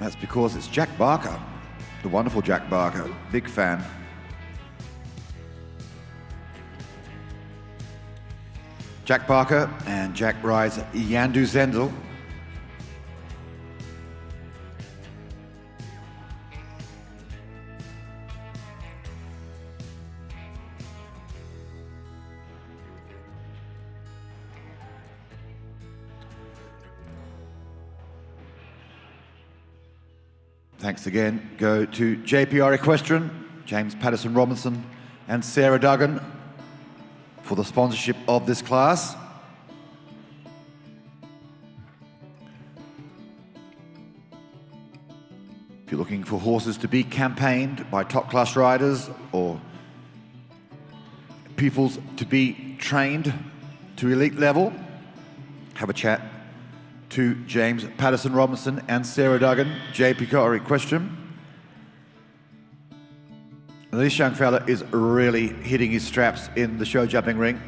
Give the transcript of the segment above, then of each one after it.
That's because it's Jack Barker, the wonderful Jack Barker, big fan. Jack Barker and Jack rides Yandu Zendel. Thanks again go to JPR Equestrian, James Patterson Robinson and Sarah Duggan for the sponsorship of this class. If you're looking for horses to be campaigned by top class riders or pupils to be trained to elite level, have a chat to James Patterson Robinson and Sarah Duggan, JPR Equestrian. This young fella is really hitting his straps in the show jumping ring.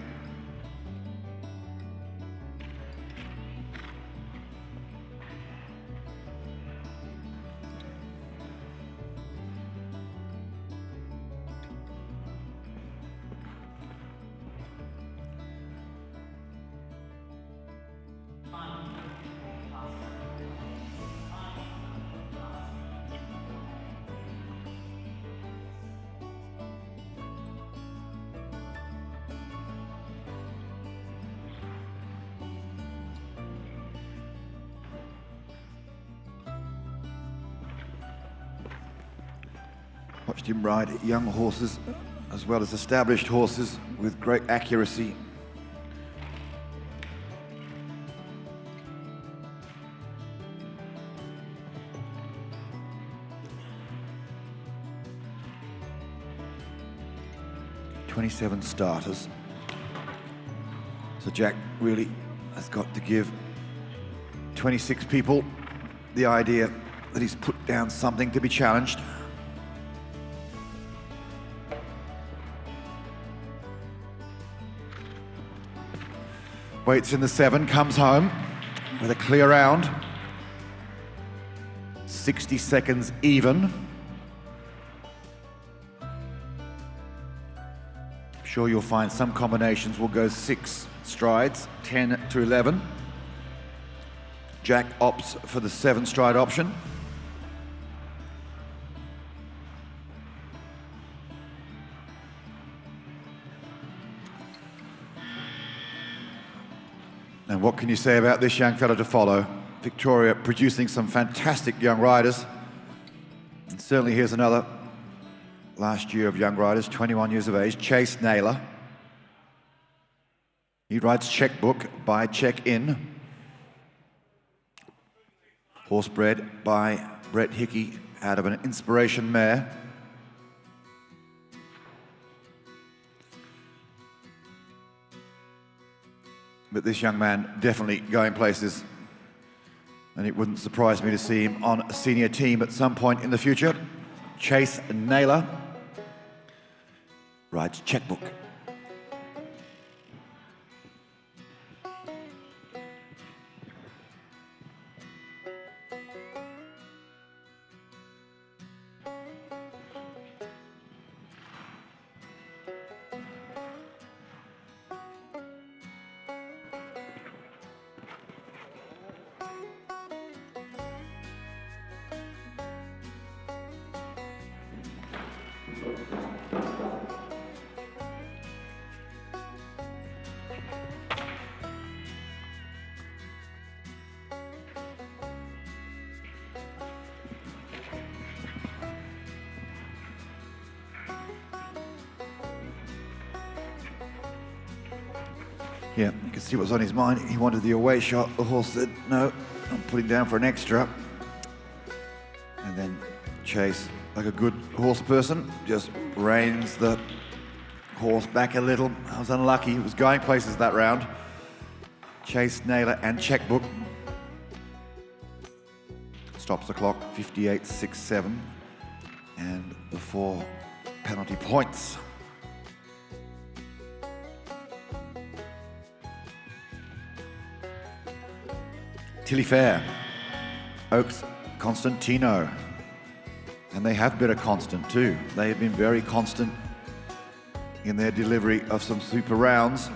Watched him ride young horses as well as established horses with great accuracy. "27 starters. So Jack really has got to give 26 people the idea that he's put down something to be challenged. Waits in the 7, comes home with a clear round. 60 seconds even. I'm sure you'll find some combinations will go 6 strides, 10 to 11. Jack opts for the 7 stride option. And what can you say about this young fella to follow? Victoria producing some fantastic young riders. And certainly here's another last year of young riders, 21 years of age, Chase Naylor. He rides Checkbook by Check-In. Horse bred by Brett Hickey out of an Inspiration mare. But this young man definitely going places, and it wouldn't surprise me to see him on a senior team at some point in the future. Chase Naylor rides Checkbook. Yeah, you can see what was on his mind. He wanted the away shot. The horse said, no, I'm putting down for an extra. And then Chase, like a good horse person, just reins the horse back a little. I was unlucky. He was going places that round. Chase Naylor and Checkbook. Stops the clock, 58.67. And the 4 penalty points. Tilly Fair, Oaks Constantino. And they have been a constant too. They have been very constant in their delivery of some super rounds.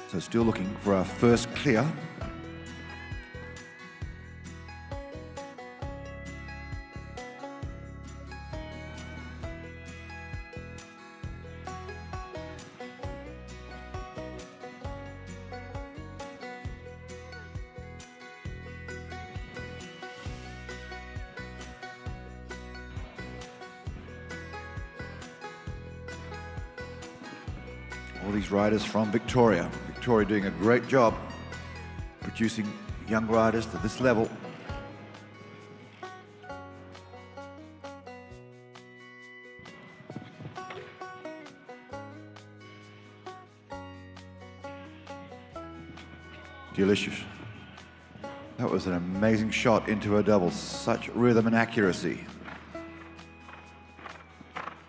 So still looking for our first clear. All these riders from Victoria. Victoria doing a great job producing young riders to this level. Delicious. That was an amazing shot into a double. Such rhythm and accuracy.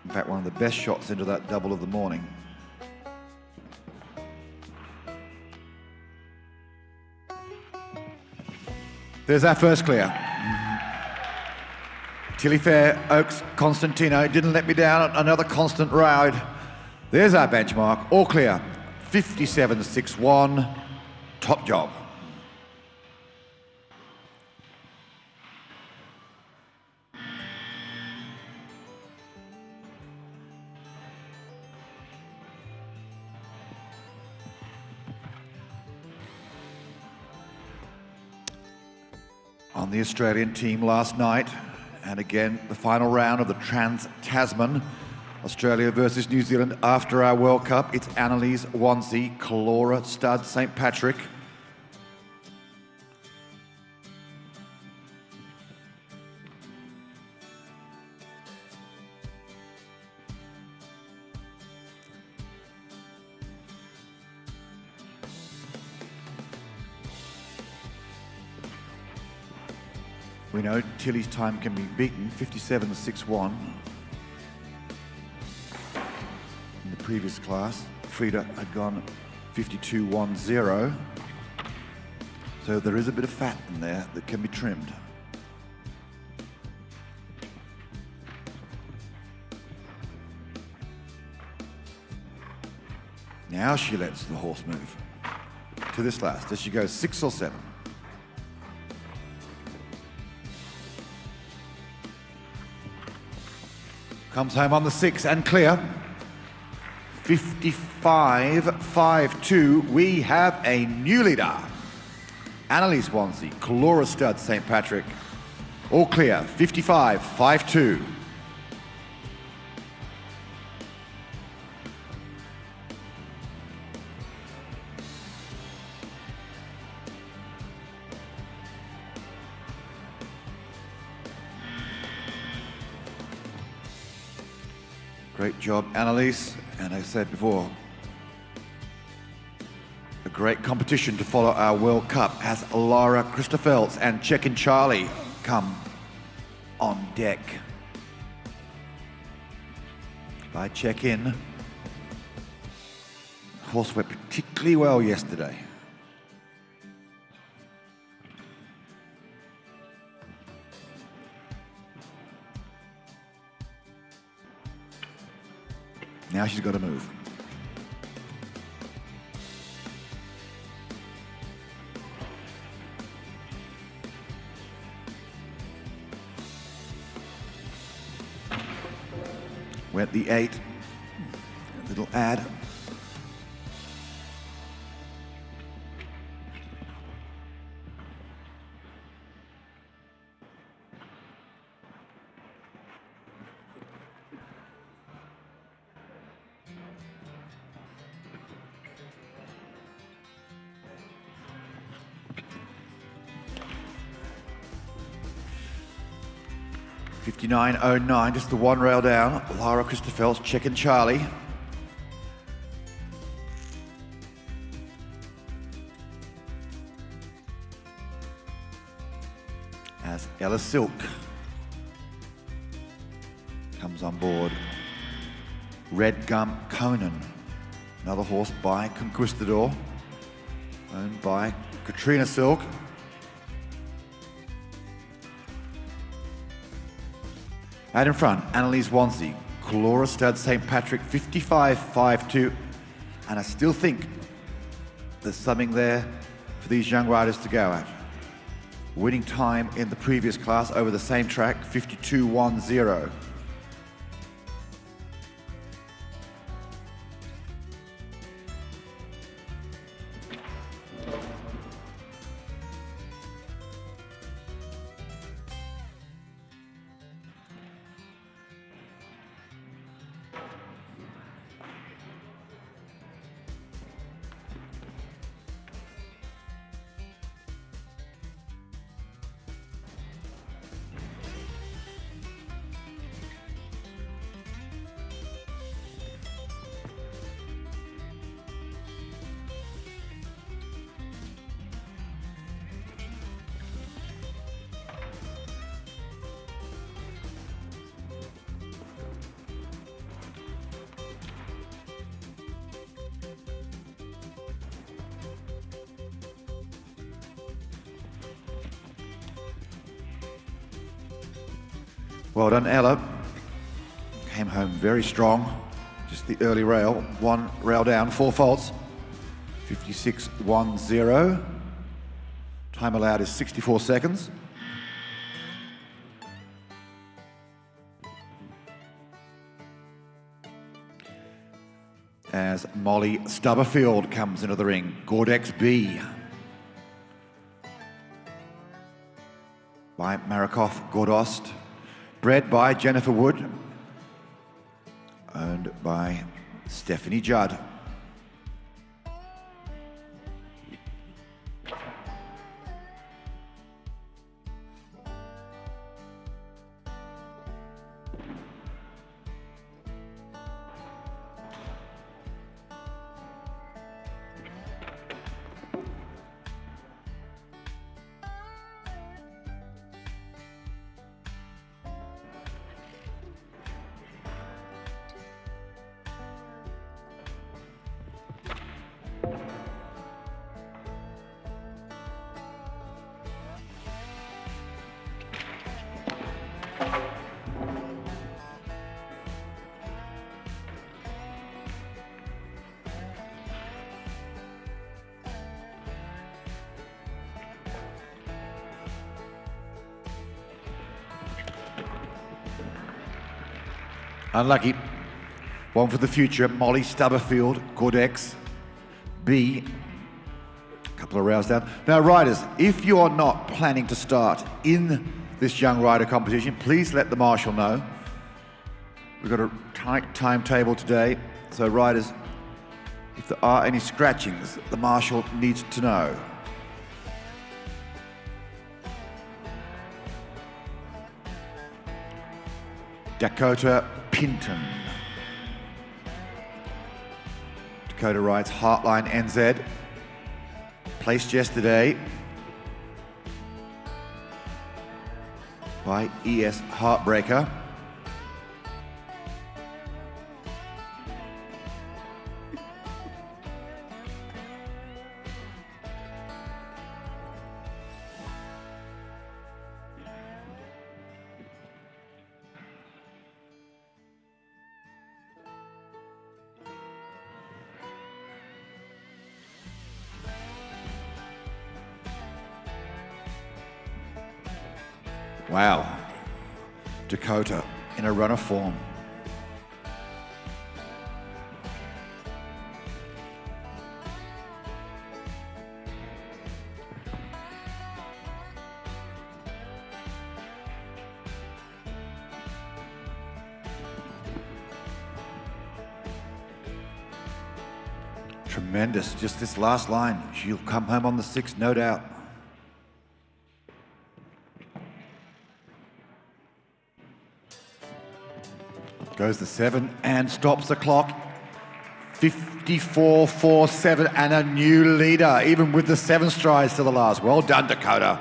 In fact, one of the best shots into that double of the morning. There's our first clear. Tilly Fair, Oaks, Constantino, didn't let me down, another constant ride. There's our benchmark, all clear. 57.61, top job. On the Australian team last night, and again the final round of the Trans-Tasman, Australia versus New Zealand after our World Cup. It's Annalise Wansey, Calora Stud, St. Patrick. We know Tilly's time can be beaten, 57.61. In the previous class, Frida had gone 52.10. So there is a bit of fat in there that can be trimmed. Now she lets the horse move to this last. Does she go 6 or 7? Comes home on the 6 and clear. 55.52. We have a new leader. Annalise Wansey, Calora Stud, St. Patrick. All clear, 55.52. Great job, Annalise. And I said before, a great competition to follow our World Cup as Lara Christophels and Check-in Charlie come on deck. By Check-in, horse went particularly well yesterday. Now she's got to move. Went the 8. A little add. $59.09, just the one rail down. Lara Christophels, Check-in Charlie. As Ella Silk comes on board. Red Gum Conan, another horse by Conquistador. owned by Katrina Silk. Out in front, Annalise Wansey, Clora Stud St. Patrick, 55.52. And I still think there's something there for these young riders to go at. Winning time in the previous class over the same track, 52.10. Well done, Ella. Came home very strong. Just the early rail. One rail down, 4 faults. 56.10. Time allowed is 64 seconds. As Molly Stubberfield comes into the ring. Gordex B. By Marikoff Gordost. Bred by Jennifer Wood, owned by Stephanie Judd. Unlucky. One for the future, Molly Stubberfield, Gordex B. A couple of rounds down. Now, riders, if you are not planning to start in this young rider competition, please let the marshal know. We've got a tight timetable today, so riders, if there are any scratchings, the marshal needs to know. Dakota Pinton. Dakota rides Heartline NZ. Placed yesterday by ES Heartbreaker. Wow, Dakota in a run of form. Tremendous, just this last line. She'll come home on the 6th, no doubt. Goes the 7 and stops the clock. 54.47 and a new leader, even with the 7 strides to the last. Well done, Dakota.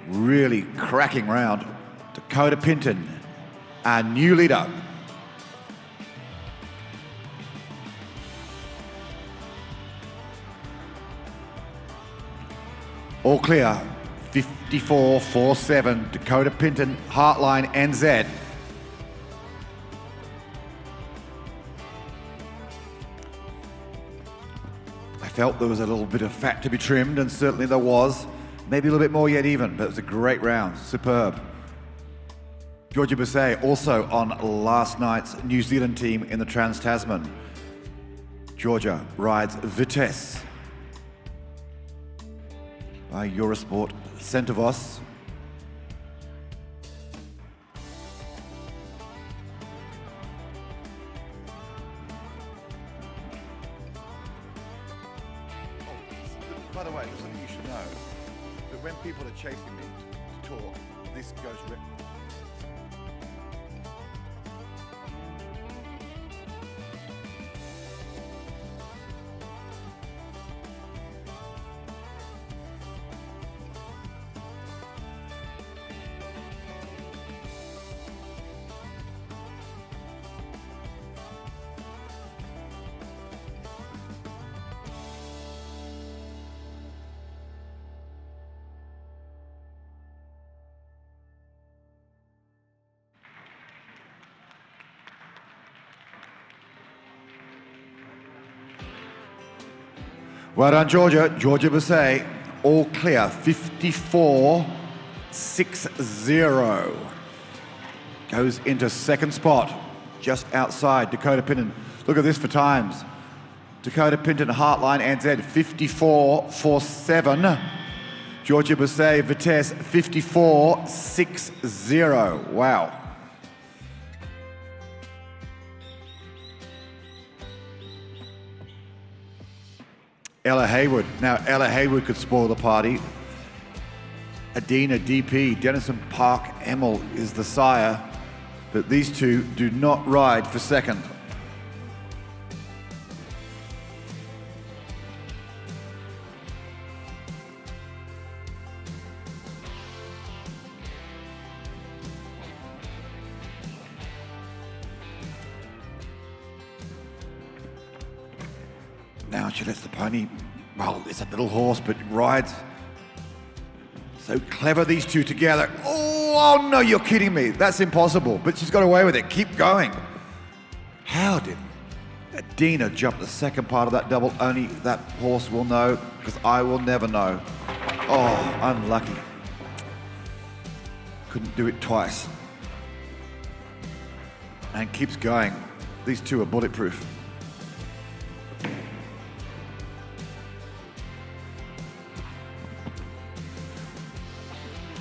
Really cracking round. Dakota Pinton, a new leader. All clear. 54-47. Dakota Pinton, Heartline, NZ. I felt there was a little bit of fat to be trimmed, and certainly there was. Maybe a little bit more yet even, but it was a great round. Superb. Georgia Basset also on last night's New Zealand team in the Trans-Tasman. Georgia rides Vitesse by Eurosport Centavos. By the way, there's something you should know, that when people are chasing me to talk, this goes Well done, Georgia. Georgia Basset, all clear, 54-60. Goes into second spot, just outside Dakota Pinton. Look at this for times. Dakota Pinton, Heartline, NZ, 54-47. Georgia Basset, Vitesse, 54-60. Wow. Ella Haywood. Now, Ella Haywood could spoil the party. Adina DP, Denison Park Emil is the sire, but these two do not ride for second. Now she lets the pony, well, it's a little horse, but rides. So clever, these two together. Oh no, you're kidding me. That's impossible, but she's got away with it. Keep going. How did Adina jump the second part of that double? Only that horse will know, because I will never know. Oh, unlucky. Couldn't do it twice. And keeps going. These two are bulletproof.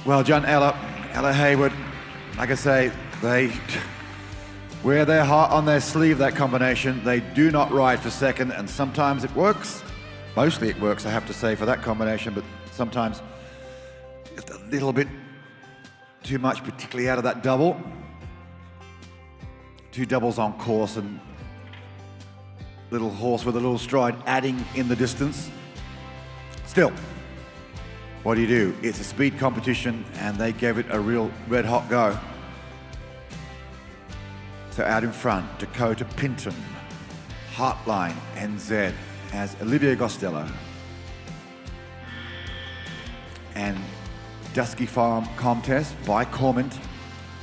Well, John, Ella Haywood, like I say, they wear their heart on their sleeve, that combination. They do not ride for second, and sometimes it works. Mostly it works, I have to say, for that combination, but sometimes just a little bit too much, particularly out of that double. Two doubles on course, and little horse with a little stride adding in the distance. Still, what do? It's a speed competition, and they gave it a real red-hot go. So out in front, Dakota Pinton, Heartline, NZ, as Olivia Gostelow. And Dusky Farm Contest by Comment,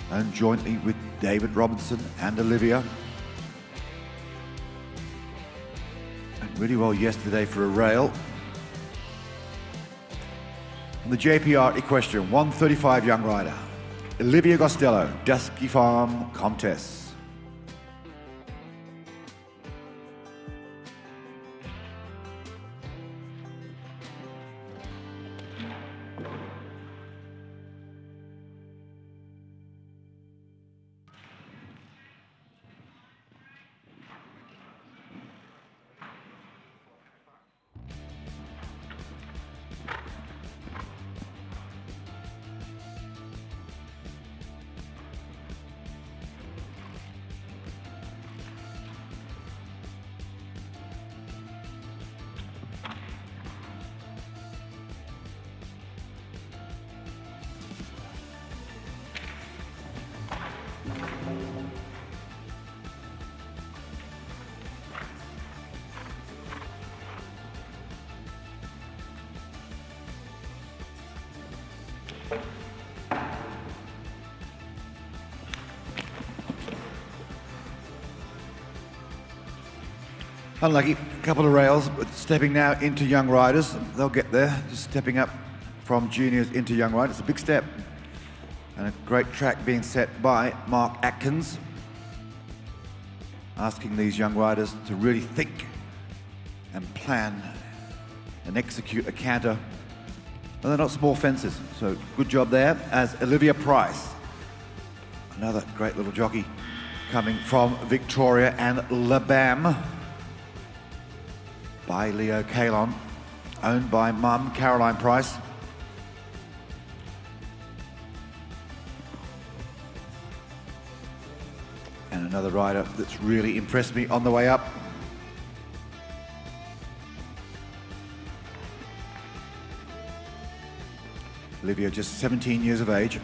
and jointly with David Robinson and Olivia. And really well yesterday for a rail. And the JPR Equestrian 135 young rider, Olivia Gostelow, Dusky Farm Contest. Unlucky, a couple of rails, but stepping now into young riders. They'll get there, just stepping up from juniors into young riders. It's a big step. And a great track being set by Mark Atkins, asking these young riders to really think and plan and execute a canter. And they're not small fences, so good job there. As Olivia Price, another great little jockey coming from Victoria, and La Bam by Leo Kalon, owned by Mum Caroline Price. And another rider that's really impressed me on the way up. Olivia, just 17 years of age.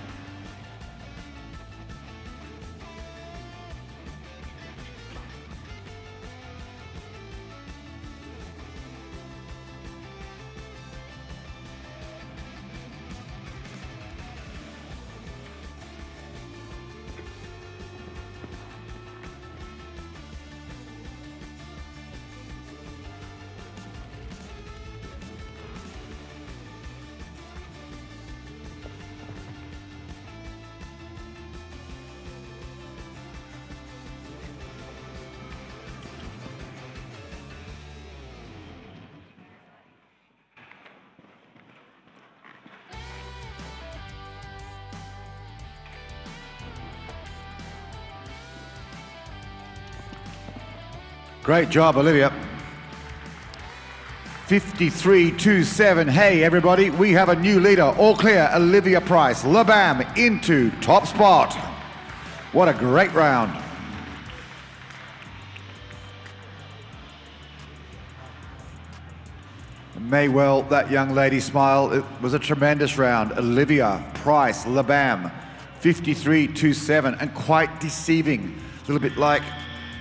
Great job, Olivia. 53.27. Hey, everybody, we have a new leader. All clear, Olivia Price. La Bam into top spot. What a great round. May well that young lady smile. It was a tremendous round. Olivia Price, La Bam, 53.27, and quite deceiving. A little bit like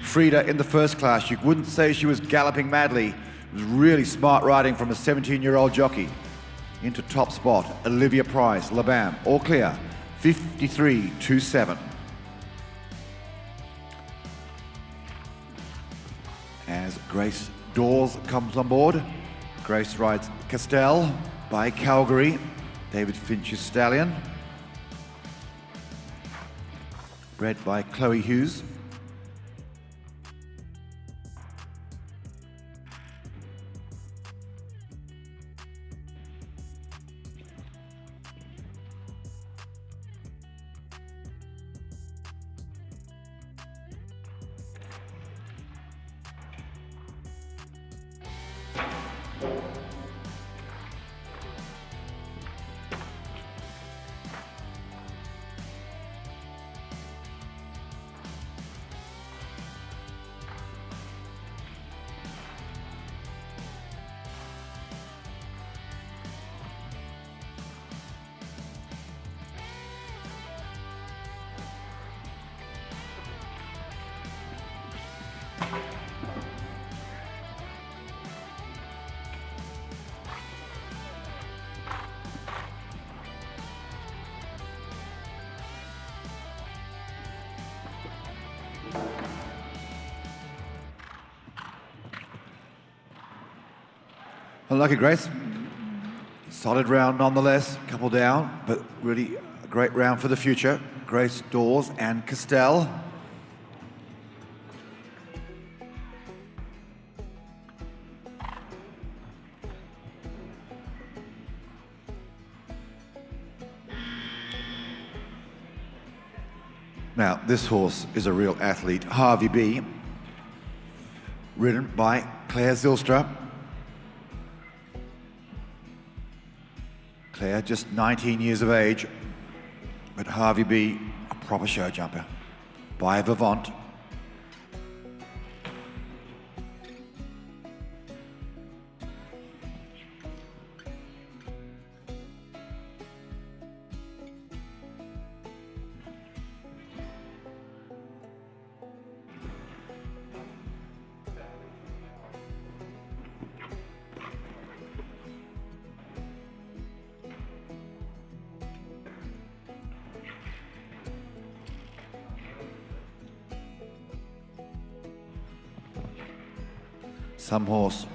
Frida in the first class. You wouldn't say she was galloping madly. It was really smart riding from a 17-year-old jockey into top spot. Olivia Price, La Bam, all clear, 53.27. As Grace Dawes comes on board, Grace rides Castell by Calgary, David Finch's stallion, bred by Chloe Hughes. Unlucky, Grace. Solid round nonetheless, couple down, but really a great round for the future. Grace Dawes and Castell. Now, this horse is a real athlete. Harvey B, ridden by Claire Zylstra. Claire, just 19 years of age, but Harvey B, a proper show jumper, by Vivant. some horse.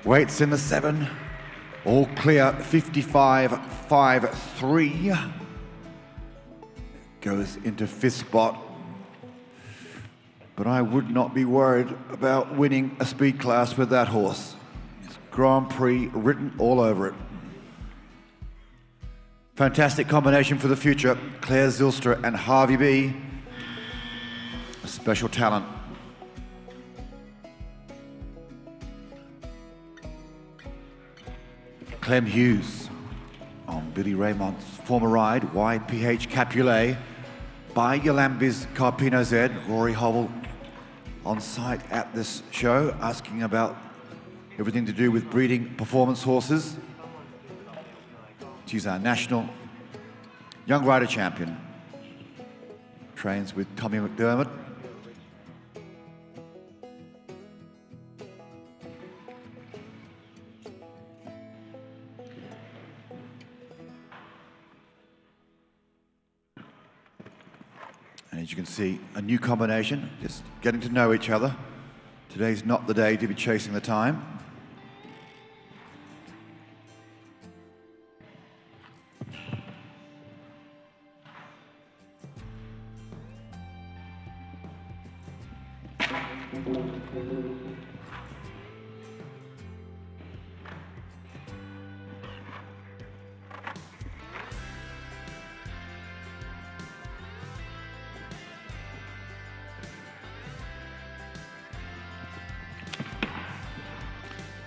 Weights in the 7, all clear, 55.53. Goes into 5th spot. But I would not be worried about winning a speed class with that horse. It's Grand Prix written all over it. Fantastic combination for the future. Claire Zylstra and Harvey B. A special talent. Clem Hughes on Billy Raymont's former ride, YPH Capulet by Yolambi's Carpino Z. Rory Hobble on site at this show, asking about everything to do with breeding performance horses. She's our national young rider champion. Trains with Tommy McDermott. And as you can see, a new combination, just getting to know each other. Today's not the day to be chasing the time.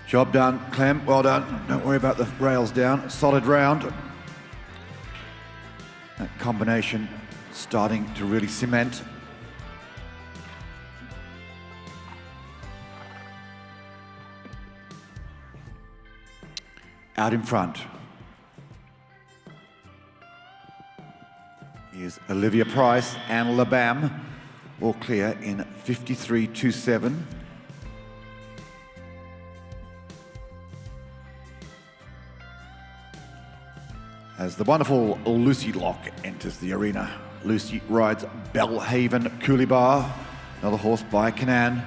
Job done, Clem, well done. Don't worry about the rails down. Solid round. That combination starting to really cement. Out in front is Olivia Price and Labam, all clear in 53.27. As the wonderful Lucy Locke enters the arena. Lucy rides Belhaven Cooleybar, another horse by Canaan.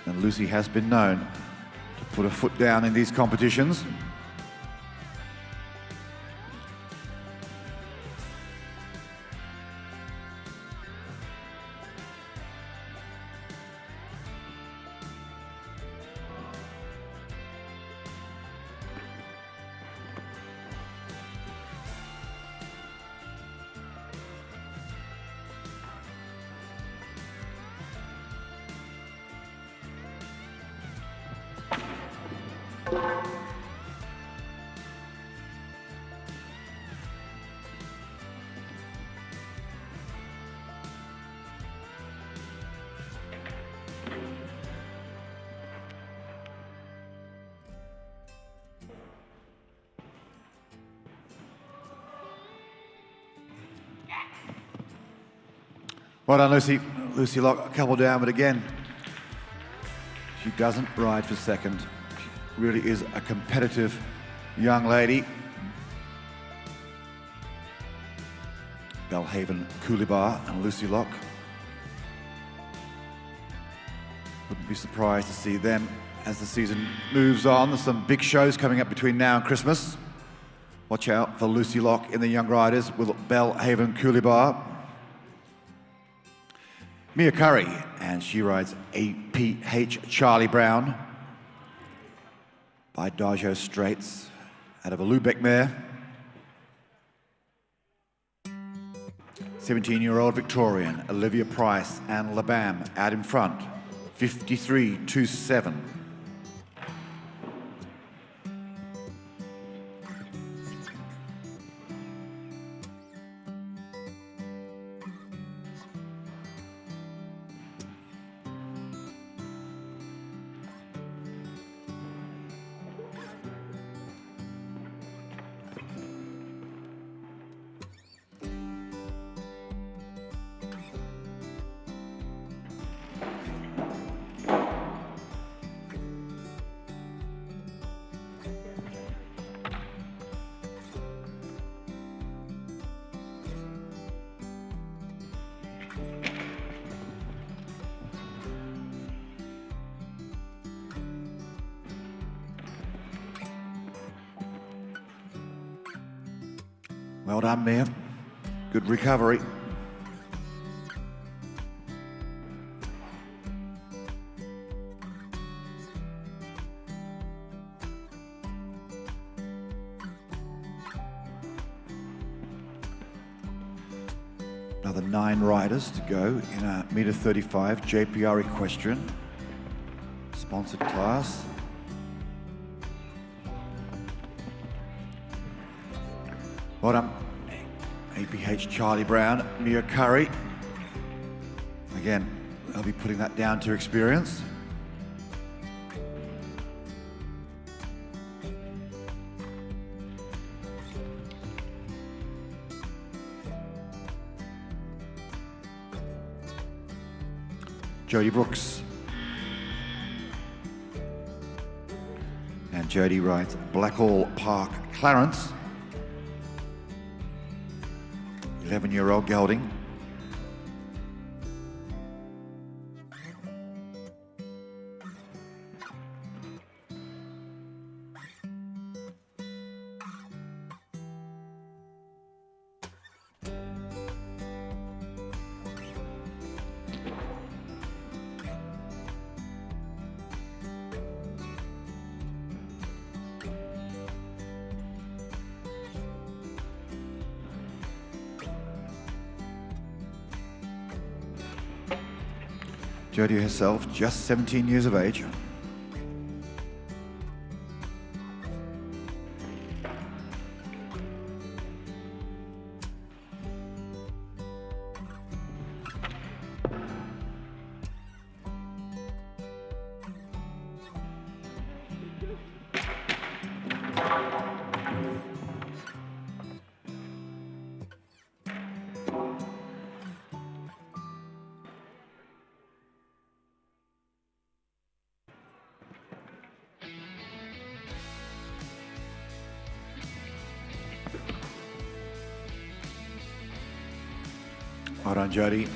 And Lucy has been known to put her foot down in these competitions. Well done, Lucy. Lucy Locke, a couple down, but again, she doesn't ride for second. She really is a competitive young lady. Belhaven Cooleybar and Lucy Locke. Wouldn't be surprised to see them as the season moves on. There's some big shows coming up between now and Christmas. Watch out for Lucy Locke in the Young Riders with Belhaven Cooleybar. Mia Curry, and she rides APH Charlie Brown by Darjo Straits out of a Lubeck mare. 17-year-old Victorian, Olivia Price and Labam out in front, 53.27. Well done, Mia. Good recovery. Another 9 riders to go in a metre 35 JPR Equestrian sponsored class. Well done. APH Charlie Brown, Mia Curry. Again, they'll be putting that down to experience. Jodie Brooks. And Jodie rides Blackall Park Clarence. 11-year-old gelding. Jodie herself, just 17 years of age. Well done, Jodie.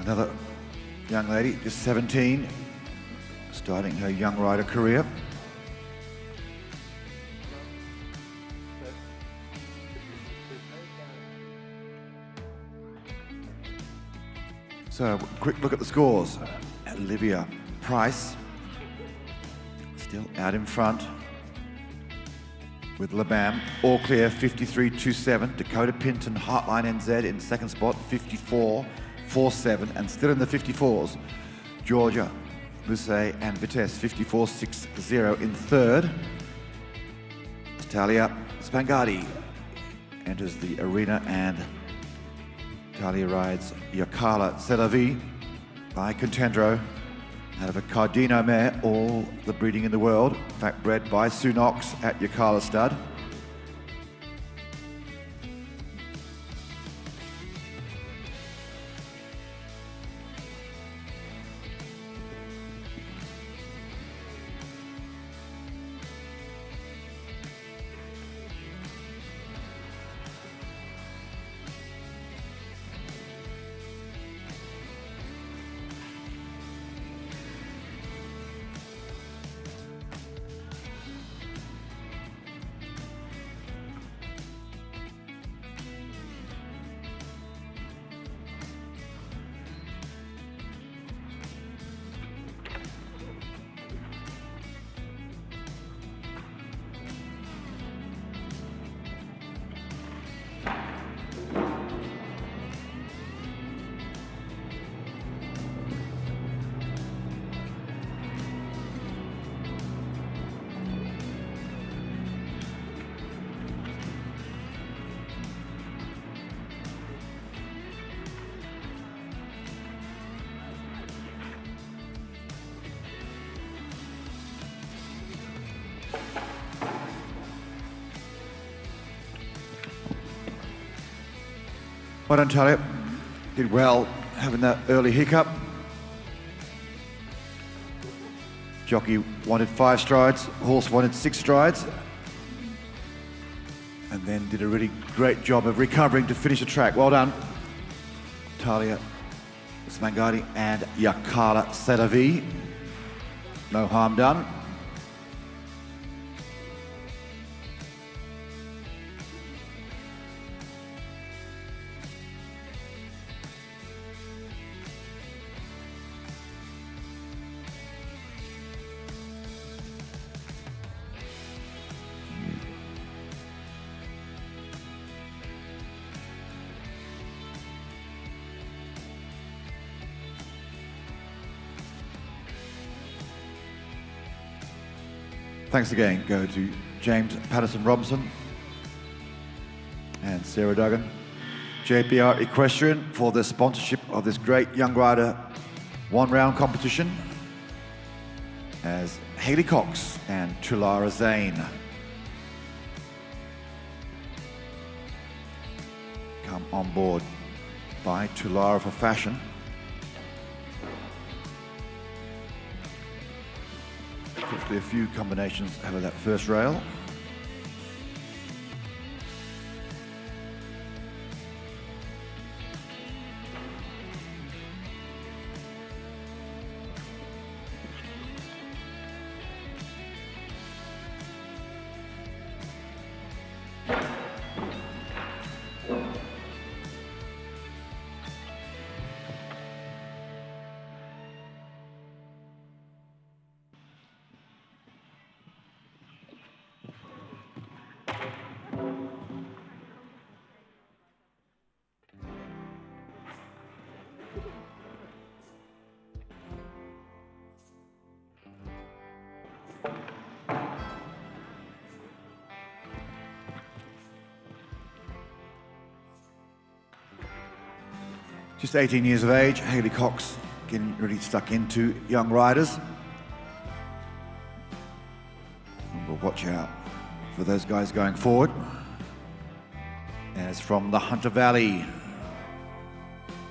Another young lady, just 17, starting her young rider career. So, quick look at the scores. Olivia Price, still out in front with Labam. All clear, 53.27. Dakota Pinton, Heartline NZ in second spot, 54.47. And still in the 54s, Georgia Busse and Vitesse, 54.60 in third. Talia Spangardi enters the arena, and Talia rides Yakala Selavi by Contendro out of a Cardino mare, all the breeding in the world. In fact, bred by Sue Knox at Yakala Stud. Well done, Talia. Did well having that early hiccup. Jockey wanted 5 strides, horse wanted 6 strides, and then did a really great job of recovering to finish the track. Well done, Talia Smangardi and Yakala Selavi. No harm done. Thanks again go to James Patterson Robinson and Sarah Duggan, JPR Equestrian, for the sponsorship of this great young rider one-round competition, as Hayley Cox and Tulara Zane come on board by Tulara for Fashion. Hopefully a few combinations out of that first rail. Just 18 years of age, Hayley Cox getting really stuck into young riders. And we'll watch out for those guys going forward. As from the Hunter Valley,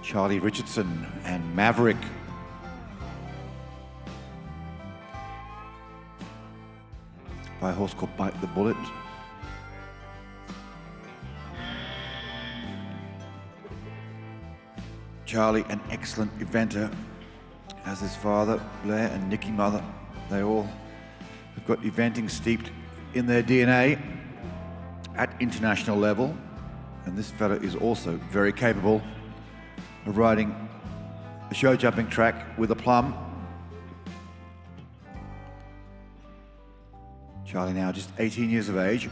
Charlie Richardson and Maverick. By a horse called Bite the Bullet. Charlie, an excellent eventer, as his father, Blair, and Nicky Mother. They all have got eventing steeped in their DNA at international level. And this fella is also very capable of riding a show jumping track with a plum. Charlie now just 18 years of age.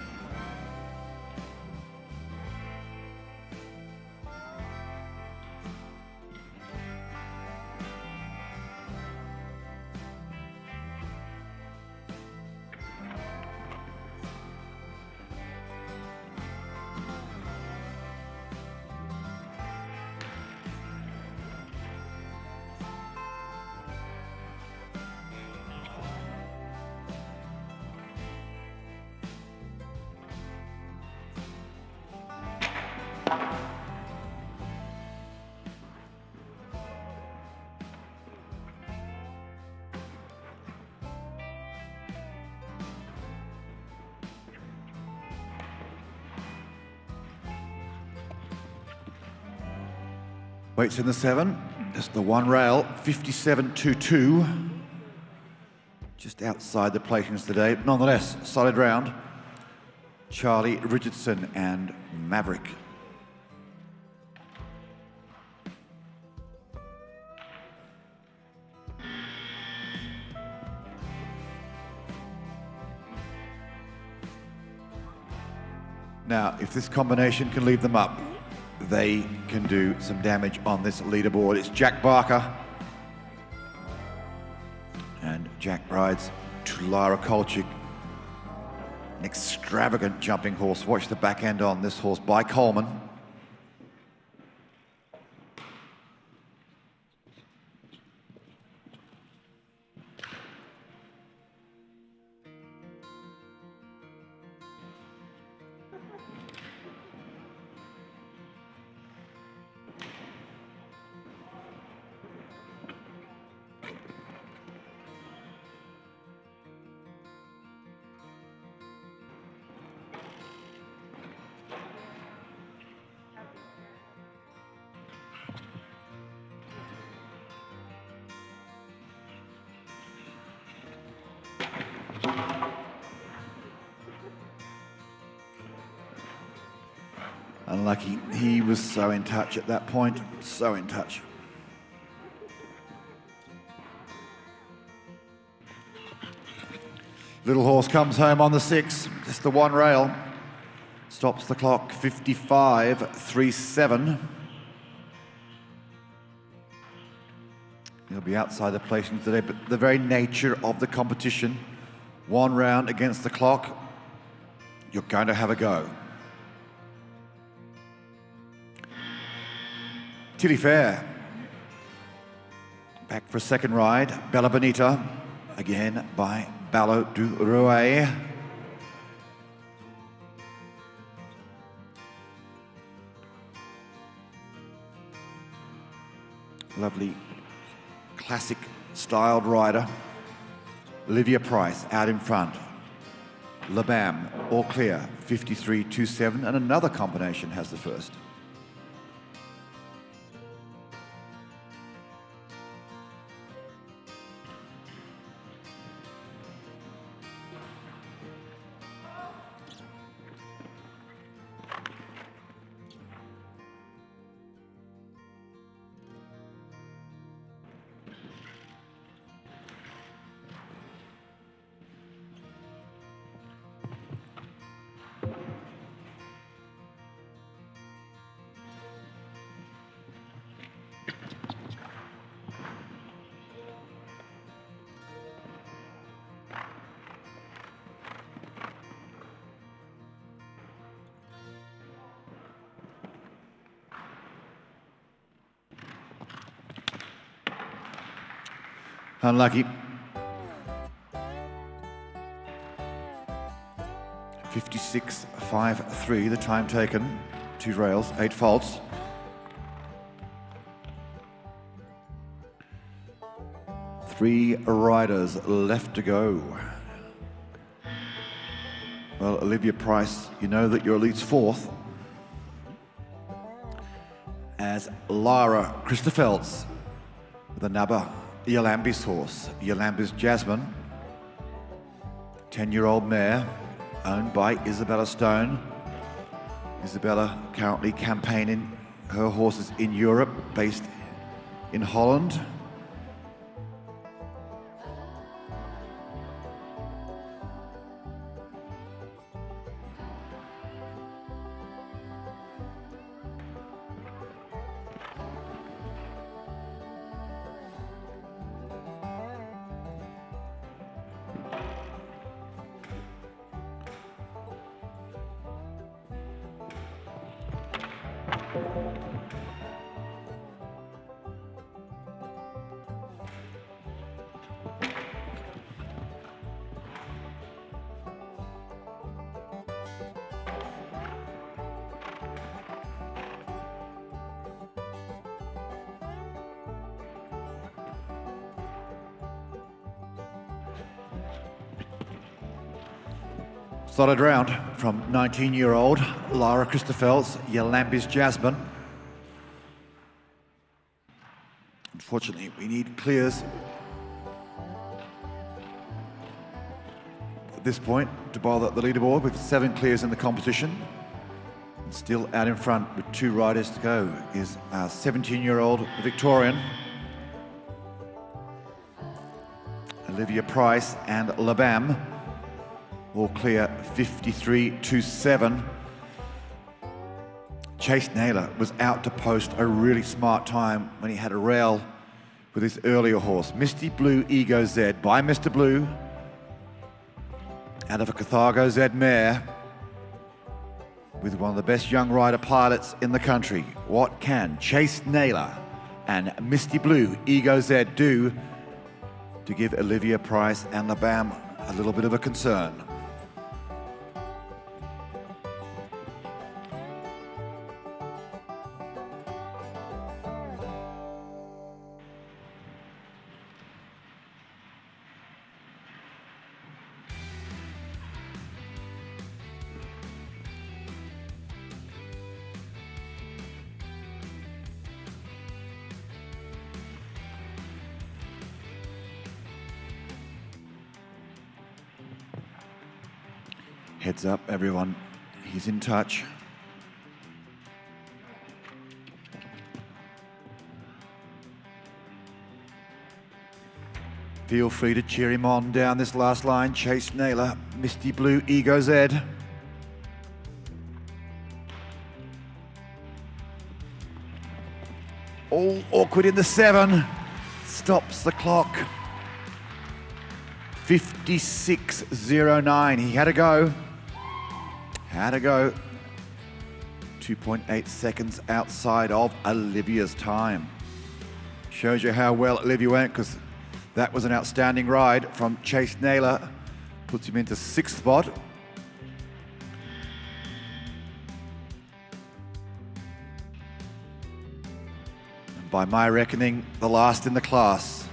Weights in the 7, just the one rail, 57.22. Just outside the placings today, nonetheless, solid round. Charlie Richardson and Maverick. Now, if this combination can leave them up, they can do some damage on this leaderboard. It's Jack Barker. And Jack rides Tulara Kolchik, an extravagant jumping horse. Watch the back end on this horse by Coleman. Unlucky, he was so in touch at that point, so in touch. Little horse comes home on the 6, just the one rail. Stops the clock, 55.37. He'll be outside the placing today, but the very nature of the competition 1 round against the clock. You're going to have a go. Tilly Fair. Back for a second ride. Bella Bonita, again by Ballo du Rouet. Lovely, classic styled rider. Olivia Price out in front. La Bam, all clear, 53.27, and another combination has the first. Unlucky. 56.53, the time taken. 2 rails, 8 faults. Three riders left to go. Well, Olivia Price, you know that your lead's 4th. As Lara Christophels, the Nabba Yolambis horse, Yolambis Jasmine, 10-year-old mare, owned by Isabella Stone. Isabella currently campaigning her horses in Europe, based in Holland. Solid round from 19-year-old Lara Christophels, Yolambis Jasmine. Unfortunately, we need clears at this point to bother the leaderboard with 7 clears in the competition. And still out in front with 2 riders to go is our 17-year-old Victorian, Olivia Price and La Bam. All clear, 53.27. Chase Naylor was out to post a really smart time when he had a rail with his earlier horse, Misty Blue Ego Z, by Mr. Blue, out of a Carthago Z mare, with one of the best young rider pilots in the country. What can Chase Naylor and Misty Blue Ego Z do to give Olivia Price and La Bam a little bit of a concern? Heads up, everyone. He's in touch. Feel free to cheer him on down this last line. Chase Naylor, Misty Blue Ego Z. All awkward in the 7. Stops the clock. 56.09. He had to go. Had to go. 2.8 seconds outside of Olivia's time. Shows you how well Olivia went, because that was an outstanding ride from Chase Naylor. Puts him into 6th spot. And by my reckoning, the last in the class,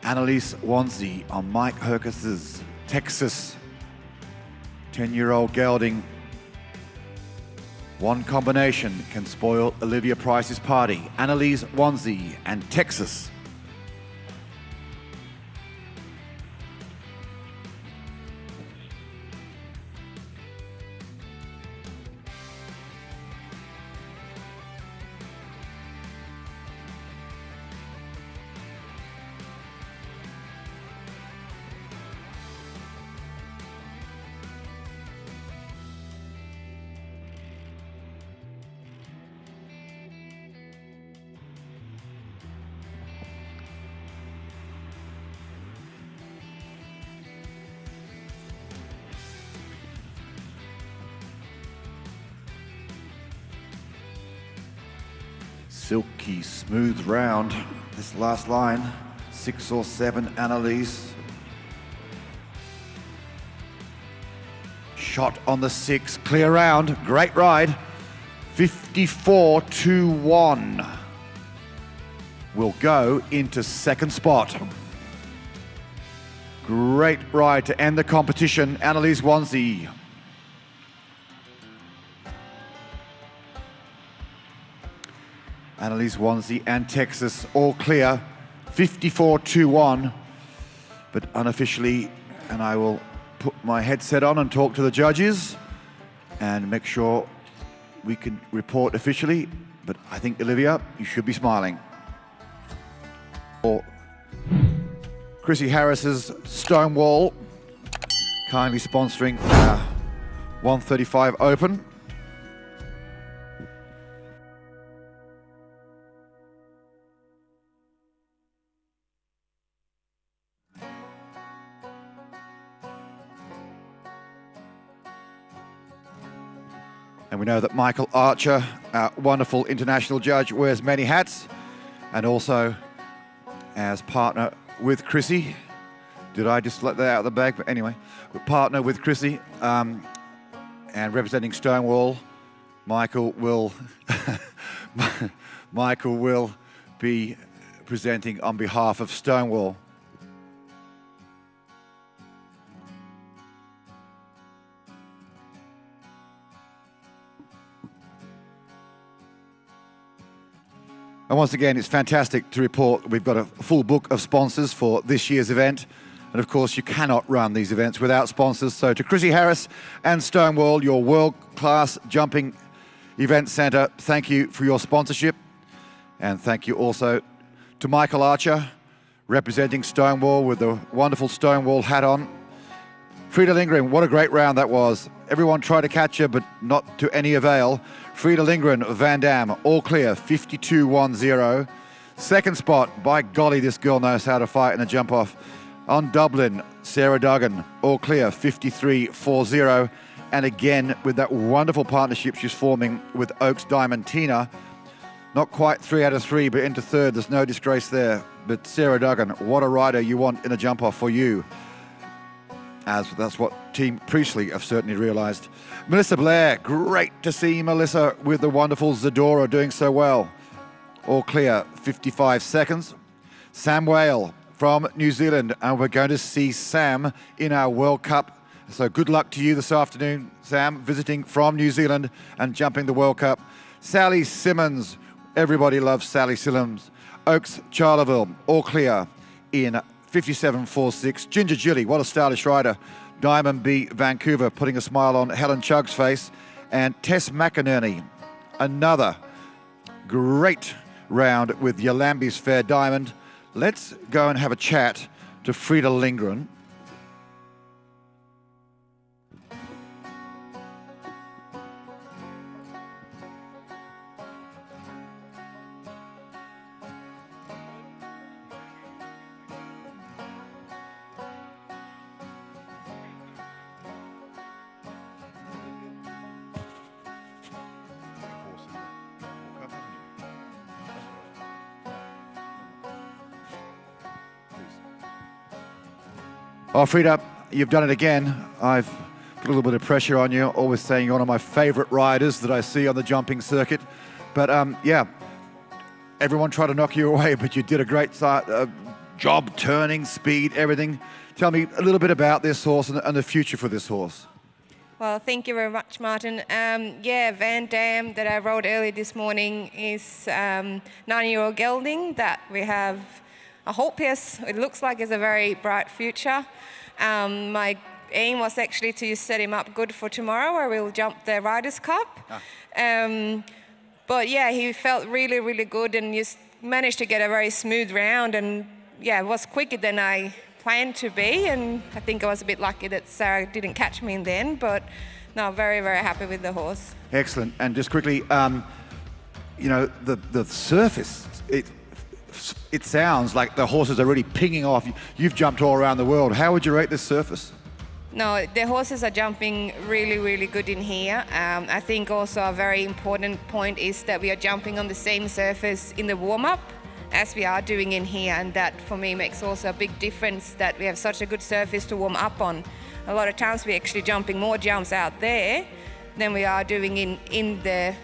Annalise Wanzi on Mike Hercus's Texas 10-year-old gelding. One combination can spoil Olivia Price's party. Annalise Wanzi and Texas. Silky smooth round. This last line, 6 or 7 Annalise. Shot on the 6, clear round, great ride. 54.21. Will go into 2nd spot. Great ride to end the competition, Annalise Wanzi. Annalise Wanzi and Texas all clear, 54.21, but unofficially, and I will put my headset on and talk to the judges and make sure we can report officially, but I think, Olivia, you should be smiling. For Chrissy Harris's Stonewall, kindly sponsoring 135 Open. And we know that Michael Archer, our wonderful international judge, wears many hats, and also as partner with Chrissy. Did I just let that out of the bag? But anyway, we're partner with Chrissy and representing Stonewall. Michael will be presenting on behalf of Stonewall. And once again, it's fantastic to report we've got a full book of sponsors for this year's event. And of course, you cannot run these events without sponsors. So to Chrissy Harris and Stonewall, your world-class jumping event centre, thank you for your sponsorship. And thank you also to Michael Archer, representing Stonewall with the wonderful Stonewall hat on. Frida Lindgren, what a great round that was. Everyone tried to catch her, but not to any avail. Frida Lindgren of Van Dam, all clear, 52.10. 2nd spot, by golly, this girl knows how to fight in a jump off. On Dublin, Sarah Duggan, all clear, 53.40. And again, with that wonderful partnership she's forming with Oaks Diamond Tina, not quite 3 out of 3, but into 3rd. There's no disgrace there. But Sarah Duggan, what a rider you want in a jump off for you. As that's what Team Priestley have certainly realised. Melissa Blair, great to see Melissa with the wonderful Zadora doing so well. All clear, 55 seconds. Sam Whale from New Zealand, and we're going to see Sam in our World Cup. So good luck to you this afternoon, Sam, visiting from New Zealand and jumping the World Cup. Sally Simmons, everybody loves Sally Simmons. Oaks Charleville, all clear in 57.46. Ginger Gilly, what a stylish rider. Diamond B Vancouver, putting a smile on Helen Chugg's face. And Tess McInerney, another great round with Yolambi's Fair Diamond. Let's go and have a chat to Frida Lindgren. Oh, Frida, you've done it again. I've put a little bit of pressure on you, always saying you're one of my favourite riders that I see on the jumping circuit. But yeah, everyone tried to knock you away, but you did a great job, turning, speed, everything. Tell me a little bit about this horse and the future for this horse. Well, thank you very much, Martin. Yeah, Van Dam that I rode early this morning is 9-year-old gelding that we have a hope is. It looks like it's a very bright future. My aim was actually to set him up good for tomorrow where we'll jump the Riders' Cup. But yeah, he felt really, really good and just managed to get a very smooth round and yeah, it was quicker than I planned to be, and I think I was a bit lucky that Sarah didn't catch me in the end, but no, very, very happy with the horse. Excellent. And just quickly, you know, the surface, it sounds like the horses are really pinging off. You've jumped all around the world. How would you rate this surface? No, the horses are jumping really, really good in here. I think also a very important point is that we are jumping on the same surface in the warm-up as we are doing in here, and that for me makes also a big difference that we have such a good surface to warm up on. A lot of times we're actually jumping more jumps out there than we are doing in the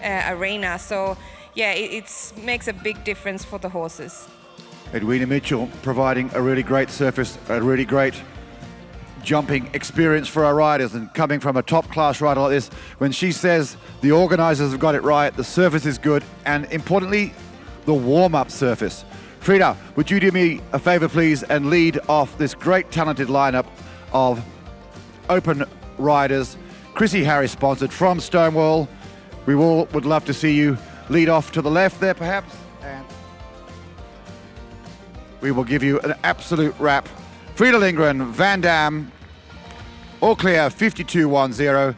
arena. So yeah, it makes a big difference for the horses. Edwina Mitchell providing a really great surface, a really great jumping experience for our riders, and coming from a top class rider like this, when she says the organisers have got it right, the surface is good, and importantly, the warm-up surface. Frida, would you do me a favour, please, and lead off this great talented lineup of open riders, Chrissy Harris sponsored from Stonewall. We all would love to see you lead off to the left there, perhaps, and we will give you an absolute wrap. Frida Lindgren, Van Dam, all clear, 52.10.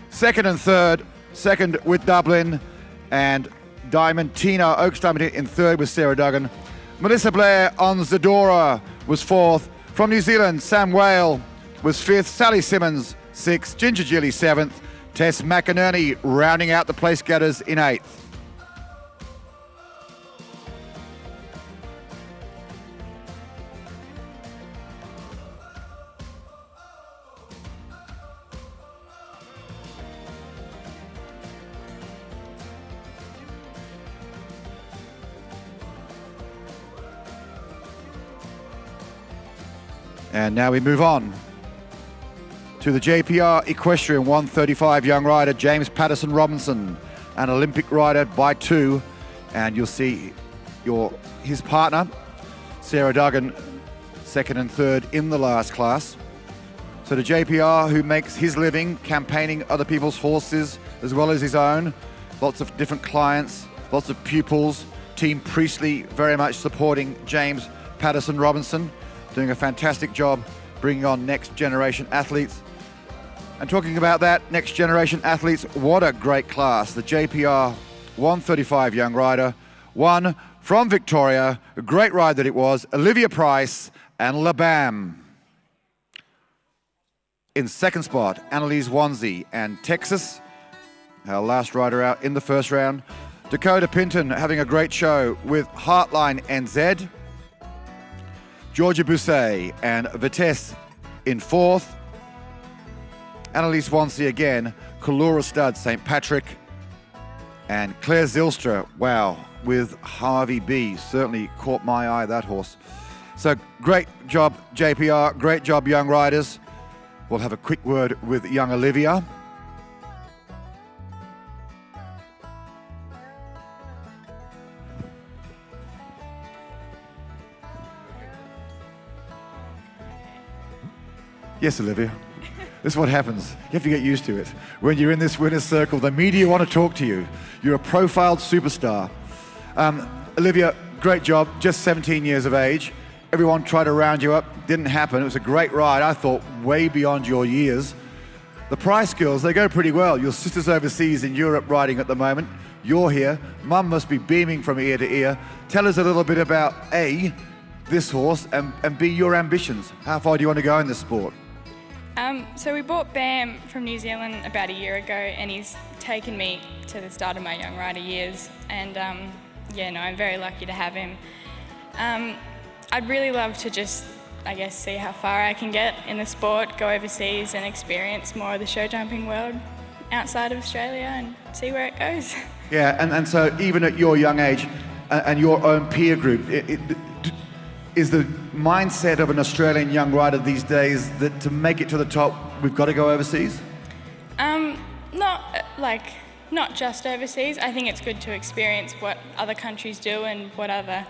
Second and third, second with Dublin, and Diamond Tina Oaks Diamond in third with Sarah Duggan. Melissa Blair on Zadora was fourth. From New Zealand, Sam Whale was fifth. Sally Simmons, sixth. Ginger Gilly, seventh. Tess McInerney rounding out the place getters in eighth. And now we move on to the JPR Equestrian 135 young rider, James Patterson Robinson, an Olympic rider by 2. And you'll see his partner, Sarah Duggan, second and third in the last class. So the JPR, who makes his living campaigning other people's horses as well as his own, lots of different clients, lots of pupils. Team Priestley very much supporting James Patterson Robinson, doing a fantastic job bringing on next generation athletes. And talking about that, next generation athletes, what a great class. The JPR 135 young rider, one from Victoria, a great ride that it was, Olivia Price and Labam. In second spot, Annalise Wanzi and Texas, our last rider out in the first round. Dakota Pinton having a great show with Heartline NZ. Georgia Bousset and Vitesse in fourth. Annalise Wansi again, Kalura Stud, St. Patrick. And Claire Zylstra, wow, with Harvey B. Certainly caught my eye, that horse. So great job, JPR, great job, young riders. We'll have a quick word with young Olivia. Yes, Olivia. This is what happens. You have to get used to it. When you're in this winner's circle, the media want to talk to you. You're a profiled superstar. Olivia, great job, just 17 years of age. Everyone tried to round you up, didn't happen. It was a great ride, I thought, way beyond your years. The Price girls, they go pretty well. Your sister's overseas in Europe riding at the moment. You're here. Mum must be beaming from ear to ear. Tell us a little bit about A, this horse, and B, your ambitions. How far do you want to go in this sport? So we bought Bam from New Zealand about a year ago, and he's taken me to the start of my young rider years, and yeah, no, I'm very lucky to have him. I'd really love to just I guess, see how far I can get in the sport, go overseas and experience more of the show jumping world outside of Australia and see where it goes. Yeah, and so even at your young age and your own peer group, is the mindset of an Australian young rider these days that to make it to the top, we've got to go overseas? Not just overseas. I think it's good to experience what other countries do and what other,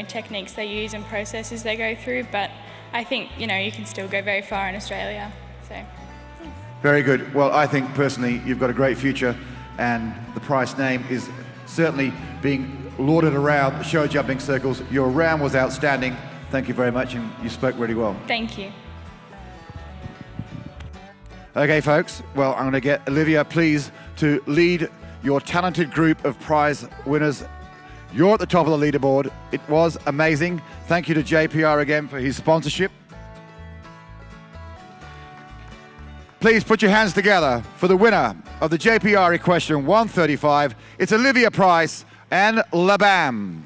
techniques they use and processes they go through. But I think, you can still go very far in Australia. So. Very good. Well, I think personally you've got a great future, and the Price name is certainly being lauded around the show jumping circles. Your round was outstanding. Thank you very much, and you spoke really well. Thank you. Okay, folks. Well, I'm going to get Olivia, please, to lead your talented group of prize winners. You're at the top of the leaderboard. It was amazing. Thank you to JPR again for his sponsorship. Please put your hands together for the winner of the JPR Equestrian 135. It's Olivia Price and Labam.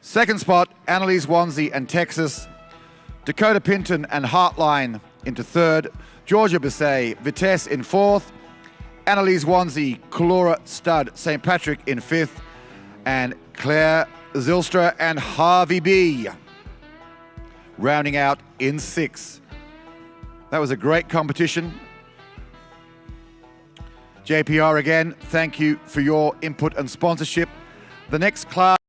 Second spot, Annalise Wanzi and Texas. Dakota Pinton and Heartline into third. Georgia Bisset, Vitesse in fourth. Annalise Wanzi, Kalora Stud, St. Patrick in fifth. And Claire Zylstra and Harvey B rounding out in sixth. That was a great competition. JPR again, thank you for your input and sponsorship. The next class